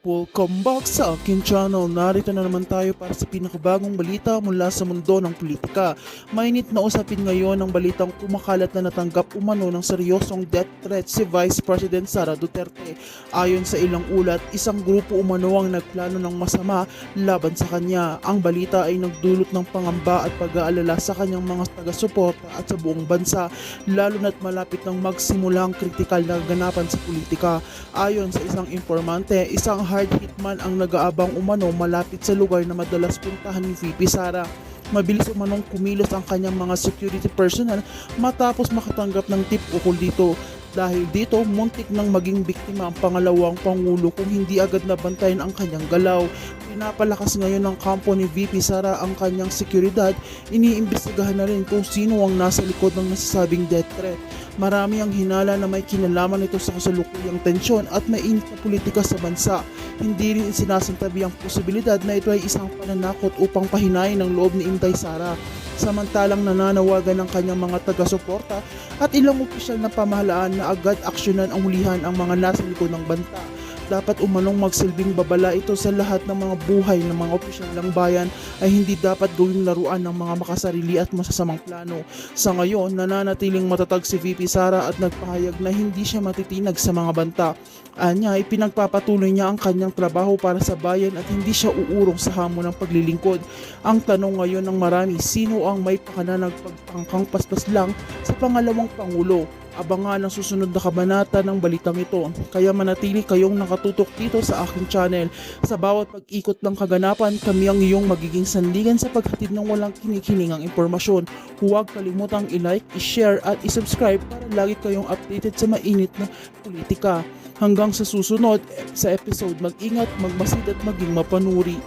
Welcome back sa akin channel. Narito na naman tayo para sa pinakabagong balita mula sa mundo ng politika. Mainit na usapin ngayon ang balitang kumakalat na natanggap umano ng seryosong death threat si Vice President Sara Duterte. Ayon sa ilang ulat, isang grupo umano ang nagplano ng masama laban sa kanya. Ang balita ay nagdulot ng pangamba at pag-aalala sa kanyang mga taga-suporta at sa buong bansa, lalo na't malapit nang magsimula ang kritikal na ganapan sa politika. Ayon sa isang informante, isang hard hitman ang nag-aabang umano malapit sa lugar na madalas puntahan ni VP Sara. Mabilis umanong kumilos ang kanyang mga security personnel matapos makatanggap ng tip ukol dito. Dahil dito, muntik nang maging biktima ang pangalawang pangulo kung hindi agad nabantayan ang kanyang galaw. Pinapalakas ngayon ng kampo ni VP Sara ang kanyang seguridad. Iniimbestigahan na rin kung sino ang nasa likod ng nasasabing death threat. Marami ang hinala na may kinalaman ito sa kasalukuyang tensyon at mainit na politika sa bansa. Hindi rin sinasantabi ang posibilidad na ito ay isang pananakot upang pahinayin ang loob ni Inday Sara. Samantalang nananawagan ng kanyang mga taga-suporta at ilang opisyal na pamahalaan na agad aksyonan ang hulihan ang mga nasa likod ng banta. Dapat umanong magsilbing babala ito sa lahat ng mga buhay ng mga opisyal ng bayan ay hindi dapat gawing laruan ng mga makasarili at masasamang plano. Sa ngayon, nananatiling matatag si VP Sara at nagpahayag na hindi siya matitinag sa mga banta. Anya, ipinagpapatuloy niya ang kanyang trabaho para sa bayan at hindi siya uurong sa hamon ng paglilingkod. Ang tanong ngayon ng marami, sino ang may pakana nagpagtangkang paspas lang sa pangalawang pangulo? Abangan ang susunod na kabanata ng balitang ito. Kaya manatili kayong nakatutok dito sa aking channel. Sa bawat pag-ikot ng kaganapan, kami ang iyong magiging sandigan sa paghatid ng walang kinikilingang impormasyon. Huwag kalimutang i-like, i-share at i-subscribe para lagi kayong updated sa mainit na politika. Hanggang sa susunod sa episode, mag-ingat, magmasid at maging mapanuri.